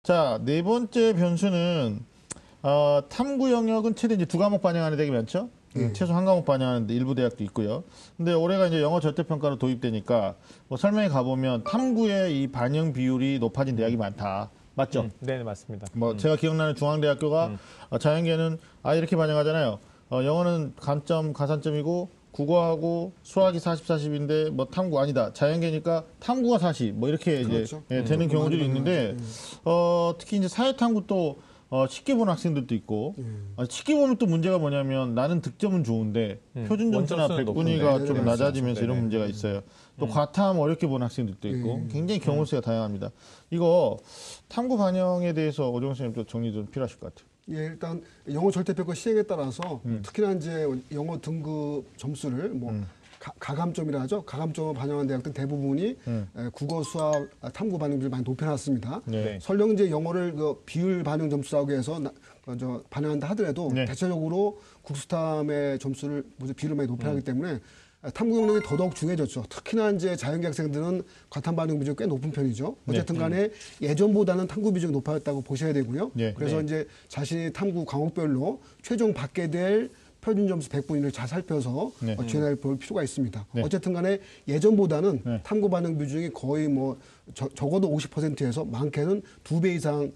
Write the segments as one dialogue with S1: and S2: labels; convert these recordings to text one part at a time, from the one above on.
S1: 자, 네 번째 변수는 탐구 영역은 최대 이제 2과목 반영하는 대학이 많죠. 최소 1과목 반영하는데 일부 대학도 있고요. 근데 올해가 이제 영어 절대평가로 도입되니까 뭐 설명에 가보면 탐구의 이 반영 비율이 높아진 대학이 많다. 맞죠?
S2: 네, 맞습니다.
S1: 뭐 제가 기억나는 중앙대학교가 자연계는 이렇게 반영하잖아요. 영어는 감점, 가산점이고 국어하고 수학이 40, 40인데 뭐 탐구 아니다. 자연계니까 탐구가 40. 뭐 이렇게
S3: 그렇죠.
S1: 이제 되는 경우들이 있는데 특히 이제 사회탐구 또 쉽게 보는 학생들도 있고 쉽게 보면 또 문제가 뭐냐면 나는 득점은 좋은데 표준 점수나
S2: 원점수는
S1: 백분위가
S2: 높은데.
S1: 좀
S3: 네네,
S1: 낮아지면서 이런
S2: 네네.
S1: 문제가 있어요. 또 과탐 어렵게 보는 학생들도 있고 굉장히 경우 수가 다양합니다. 이거 탐구 반영에 대해서 오정훈 선생님 좀 정리 좀 필요하실 것 같아요.
S3: 예, 일단 영어 절대평가 시행에 따라서 특히나 이제 영어 등급 점수를 뭐 가감점이라 하죠. 가감점을 반영한 대학들 대부분이 국어, 수학, 탐구 반영률을 많이 높여놨습니다.
S1: 네.
S3: 설령 이제 영어를 그 비율 반영 점수라고 해서 반영한다 하더라도
S1: 네.
S3: 대체적으로 국수탐의 점수를 비율을 많이 높여놨기 때문에 탐구 영역이 더더욱 중요해졌죠. 특히나 이제 자연계 학생들은 과탐 반영 비중이 꽤 높은 편이죠. 어쨌든 간에 예전보다는 탐구 비중이 높아졌다고 보셔야 되고요.
S1: 네.
S3: 그래서 이제 자신이 탐구 과목별로 최종 받게 될 표준 점수 100분위를 잘 살펴서 진행해 볼 필요가 있습니다.
S1: 네.
S3: 어쨌든 간에 예전보다는
S1: 네.
S3: 탐구 반영 비중이 거의 뭐 적어도 50%에서 많게는 2배 이상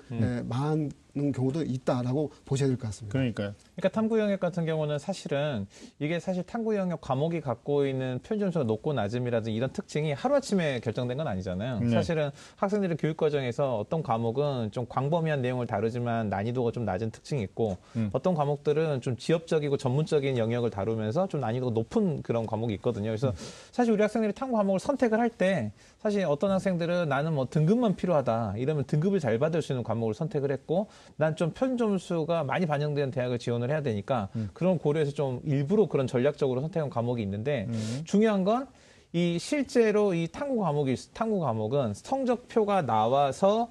S3: 많은 경우도 있다라고 보셔야 될 것 같습니다.
S1: 그러니까요.
S2: 그러니까 탐구 영역 같은 경우는 사실은 이게 사실 탐구 영역 과목이 갖고 있는 표준 점수가 높고 낮음이라든지 이런 특징이 하루아침에 결정된 건 아니잖아요.
S1: 네.
S2: 사실은 학생들의 교육 과정에서 어떤 과목은 좀 광범위한 내용을 다루지만 난이도가 좀 낮은 특징이 있고 어떤 과목들은 좀 지역적이고 전문적인 영역을 다루면서 좀 난이도가 높은 그런 과목이 있거든요. 그래서 사실 우리 학생들이 탐구 과목을 선택을 할 때 사실 어떤 학생들은 나는 뭐 등급만 필요하다 이러면 등급을 잘 받을 수 있는 과목을 선택을 했고 난 좀 표준 점수가 많이 반영되는 대학을 지원을 해야 되니까 그런 고려해서 좀 일부러 그런 전략적으로 선택한 과목이 있는데 중요한 건 이 실제로 이 탐구 과목은 성적표가 나와서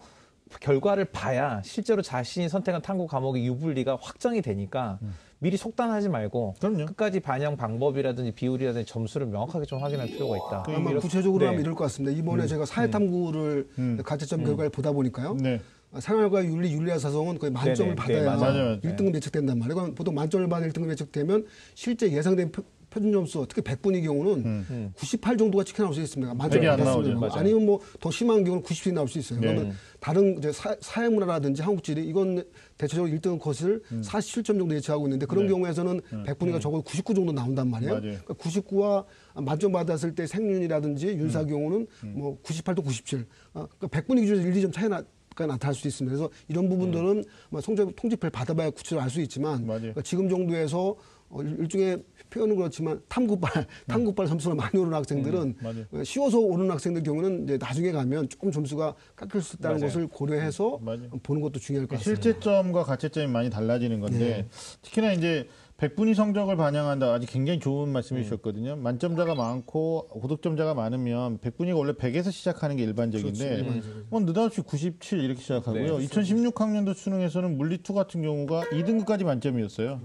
S2: 결과를 봐야 실제로 자신이 선택한 탐구 과목의 유불리가 확정이 되니까 미리 속단하지 말고
S1: 그럼요.
S2: 끝까지 반영 방법이라든지 비율이라든지 점수를 명확하게 좀 확인할 필요가 있다.
S3: 아마 구체적으로 하면 이럴 것 같습니다. 이번에 제가 사회탐구를 가채점 결과를 보다 보니까요.
S1: 네.
S3: 생활과 윤리, 윤리와 사성은 거의 만점을
S2: 네네.
S3: 받아야
S1: 맞아요.
S3: 1등급 예측된단 말이에요. 그럼 보통 만점을 받은 1등급 예측되면 실제 예상된 표준 점수, 특히 100분의 경우는 98 정도가 찍혀 나올 수 있습니다. 만점을
S1: 100이 안
S3: 받았으면.
S1: 나오죠.
S3: 아니면 뭐 더 심한 경우는 90이 나올 수 있어요.
S1: 네.
S3: 그러면 다른 이제 사회문화라든지 한국지리 이건 대체적으로 1등급 컷을 47점 정도 예측하고 있는데 그런
S1: 네.
S3: 경우에서는 100분위가 적어도 99 정도 나온단 말이에요.
S1: 맞아요.
S3: 그러니까 99와 만점 받았을 때 생윤이라든지 윤사 경우는 뭐 98도 97. 그러니까 100분위 기준에서 1, 2점 차이가 나타날 수도 있습니다. 그래서 이런 부분들은 성적 통지표를 받아봐야 구체적으로 알 수 있지만 그러니까 지금 정도에서 일종의 표현은 그렇지만 탐구발 점수가 많이 오르는 학생들은 쉬워서 오르는 학생들 경우는 이제 나중에 가면 조금 점수가 깎일 수 있다는 것을 고려해서 보는 것도 중요할 것 같습니다.
S1: 실제점과 가채점이 많이 달라지는 건데 특히나 이제 100분위 성적을 반영한다. 아주 굉장히 좋은 말씀해 주셨거든요. 만점자가 많고 고득점자가 많으면 100분위가 원래 100에서 시작하는 게 일반적인데 뭐 느닷없이 97 이렇게 시작하고요. 2016학년도 수능에서는 물리2 같은 경우가 2등급까지 만점이었어요.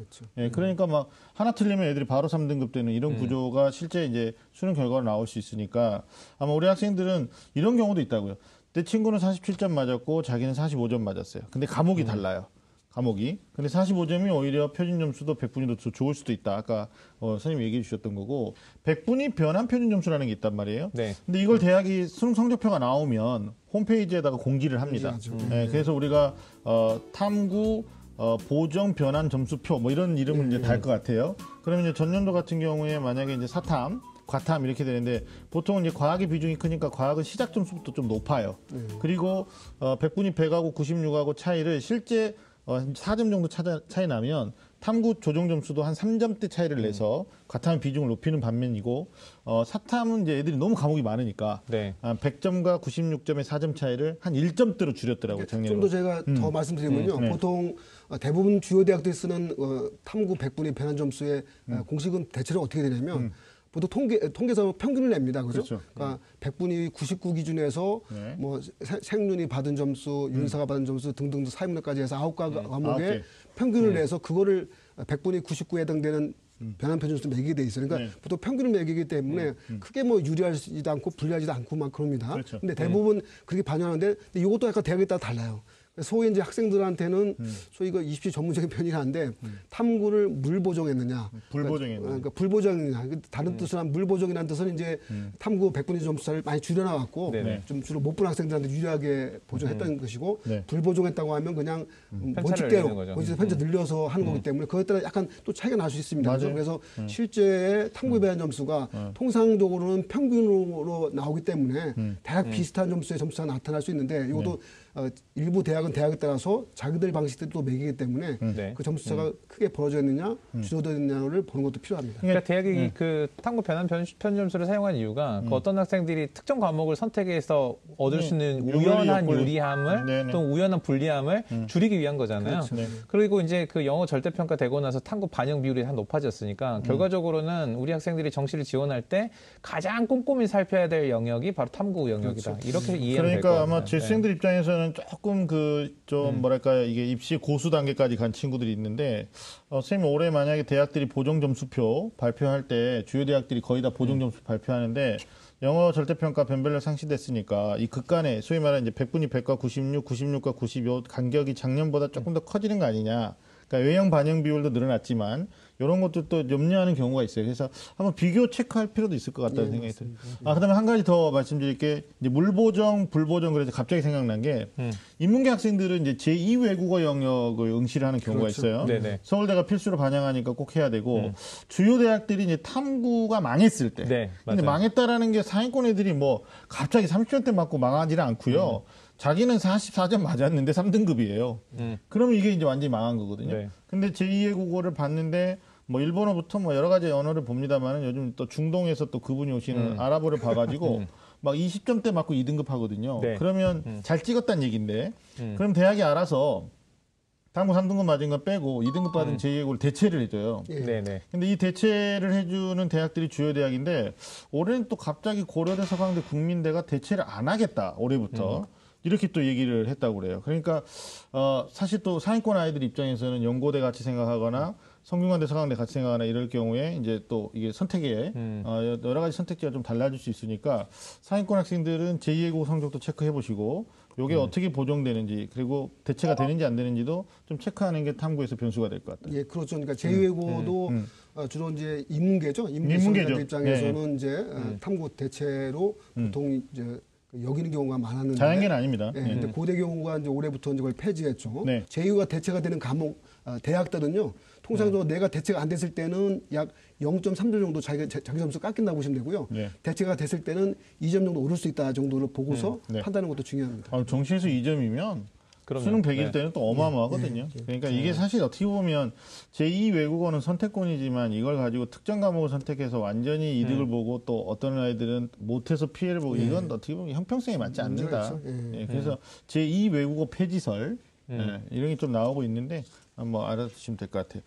S1: 그러니까 막 하나 틀리면 애들이 바로 3등급 되는 이런 구조가 실제 이제 수능 결과로 나올 수 있으니까 아마 우리 학생들은 이런 경우도 있다고요. 내 친구는 47점 맞았고 자기는 45점 맞았어요. 근데 과목이 달라요. 과목이. 근데 45점이 오히려 표준 점수도 100분위도 더 좋을 수도 있다. 아까 선생님이 얘기해 주셨던 거고 100분위 변환 표준 점수라는 게 있단 말이에요.
S2: 네.
S1: 근데 이걸 대학이 수능 성적표가 나오면 홈페이지에다가 공지를 합니다. 그래서 우리가 탐구 보정 변환 점수표 뭐 이런 이름을 이제 달 것 같아요. 그러면 이제 전년도 같은 경우에 만약에 이제 사탐 과탐 이렇게 되는데 보통은 이제 과학의 비중이 크니까 과학은 시작 점수부터 좀 높아요. 그리고 100분위 100하고 96하고 차이를 실제 4점 정도 차이 나면 탐구 조정 점수도 한 3점대 차이를 내서 과탐의 비중을 높이는 반면이고 사탐은 이제 애들이 너무 과목이 많으니까 100점과 96점의 4점 차이를 한 1점대로 줄였더라고요. 작년에.
S3: 좀 더 제가 더 말씀드리면요. 보통 대부분 주요 대학들이 쓰는 탐구 100분위 변환 점수의 공식은 대체로 어떻게 되냐면 보통 통계에서 평균을 냅니다. 그죠? 그러니까 100분위 99 기준에서 뭐 생윤이 받은 점수, 윤사가 받은 점수 등등 사회문화까지 해서 9과목의 평균을 내서 그거를 100분위 99에 해당되는 변환 표준수 매기게 돼 있어요. 그러니까 보통 평균을 매기기 때문에 크게 뭐 유리하지도 않고 불리하지도 않고 막 그럽니다. 근데 대부분 그렇게 반영하는데 이것도 약간 대학에 따라 달라요. 소위 이제 학생들한테는 소위 이거 20시 전문적인 표현이긴 한데 탐구를 물보정했느냐,
S1: 불보정했느냐.
S3: 그러니까 불보정이냐. 다른 뜻으로 한 물보정이라는 뜻은 이제 탐구 100분위 점수를 많이 줄여나갔고
S2: 네네.
S3: 좀 주로 못 본 학생들한테 유리하게 보정했던 것이고
S1: 네.
S3: 불보정했다고 하면 그냥
S2: 편차를 늘리는 거죠.
S3: 원칙대로 편차 늘려서 하는 거기 때문에 그것에 따라 약간 또 차이가 날 수 있습니다.
S1: 맞아요.
S3: 그래서 실제 탐구 배열 점수가 통상적으로는 평균으로 나오기 때문에 대략 비슷한 점수의 점수가 나타날 수 있는데 이것도 일부 대학은 대학에 따라서 자기들 방식대로 또 매기기 때문에
S2: 네.
S3: 그 점수차가 크게 벌어졌느냐 줄어들느냐를 보는 것도 필요합니다.
S2: 그러니까 대학이 그 탐구 변환 편점수를 사용한 이유가 그 어떤 학생들이 특정 과목을 선택해서 얻을 수 있는 우연한 유리함을
S1: 네네.
S2: 또 우연한 불리함을 줄이기 위한 거잖아요.
S3: 그렇죠. 네.
S2: 그리고 이제 그 영어 절대평가 되고 나서 탐구 반영 비율이 한 높아졌으니까 결과적으로는 우리 학생들이 정시를 지원할 때 가장 꼼꼼히 살펴야 될 영역이 바로 탐구 영역이다. 이렇게 이해하면 될 것
S1: 그러니까
S2: 같아요.
S1: 아마 제 학생들 입장에서는 조금 좀 뭐랄까요, 이게 입시 고수 단계까지 간 친구들이 있는데 선생님 올해 만약에 대학들이 보정 점수표 발표할 때 주요 대학들이 거의 다 보정 점수 발표하는데 영어 절대평가 변별력 상시됐으니까 이 극간에 소위 말하는 이제 100분위 100과 96, 96과 92 간격이 작년보다 조금 더 커지는 거 아니냐. 그러니까 외형 반영 비율도 늘어났지만 이런 것도 염려하는 경우가 있어요. 그래서 한번 비교 체크할 필요도 있을 것 같다는 생각이 들어요. 그다음에 한 가지 더 말씀드릴 게 이제 물보정, 불보정 그래서 갑자기 생각난 게 인문계 학생들은 이제 제2 외국어 영역을 응시를 하는 경우가
S3: 그렇죠.
S1: 있어요.
S2: 네네.
S1: 서울대가 필수로 반영하니까 꼭 해야 되고 주요 대학들이 이제 탐구가 망했을 때,
S2: 네,
S1: 근데
S2: 맞아요.
S1: 망했다라는 게 상위권 애들이 뭐 갑자기 30점대 맞고 망하지는 않고요. 자기는 44점 맞았는데 3등급이에요. 그러면 이게 이제 완전히 망한 거거든요.
S2: 네.
S1: 근데 제2외 국어를 봤는데 뭐 일본어부터 뭐 여러 가지 언어를 봅니다만은 요즘 또 중동에서 또 그분이 오시는 아랍어를 봐가지고 막 20점대 맞고 2등급 하거든요.
S2: 네.
S1: 그러면 잘 찍었다는 얘기인데 그럼 대학이 알아서 탐구 3등급 맞은 거 빼고 2등급 받은 제2외 국어를 대체를 해줘요.
S2: 네네.
S1: 근데 이 대체를 해주는 대학들이 주요 대학인데 올해는 또 갑자기 고려대, 서강대, 국민대가 대체를 안 하겠다 올해부터 이렇게 또 얘기를 했다고 그래요. 그러니까 사실 또 상위권 아이들 입장에서는 연고대 같이 생각하거나 성균관대, 서강대 같이 생각하나 이럴 경우에 이제 또 이게 선택에 여러 가지 선택지가 좀 달라질 수 있으니까 상위권 학생들은 제2외국어 성적도 체크해 보시고 이게 어떻게 보정되는지 그리고 대체가 되는지 안 되는지도 좀 체크하는 게 탐구에서 변수가 될 것 같아요.
S3: 예, 그렇죠. 그러니까 제2외국어도 주로 이제 인문계죠. 인문계 입장에서는 이제 탐구 대체로 보통 이제 여기는 경우가 많았는데
S1: 자연계는 아닙니다.
S3: 네, 근데 고대 경우가 이제 올해부터 이제 그걸 폐지했죠.
S1: 네.
S3: 제2가 대체가 되는 과목 대학들은요. 통상적으로 내가 대체가 안 됐을 때는 약 0.3점 정도 자기 점수 깎인다고 보시면 되고요.
S1: 네.
S3: 대체가 됐을 때는 2점 정도 오를 수 있다 정도를 보고서
S1: 네.
S3: 판단하는 것도 중요합니다.
S1: 정시에서 2점이면
S2: 그럼요.
S1: 수능 100일
S2: 네.
S1: 때는 또 어마어마하거든요. 그러니까 이게 사실 어떻게 보면 제2 외국어는 선택권이지만 이걸 가지고 특정 과목을 선택해서 완전히 이득을 보고 또 어떤 아이들은 못해서 피해를 보고 이건 어떻게 보면 형평성에 맞지 않는다.
S3: 문제가 있죠.
S1: 예, 그래서 제2 외국어 폐지설 이런 게 좀 나오고 있는데 한번 알아두시면 될 것 같아요.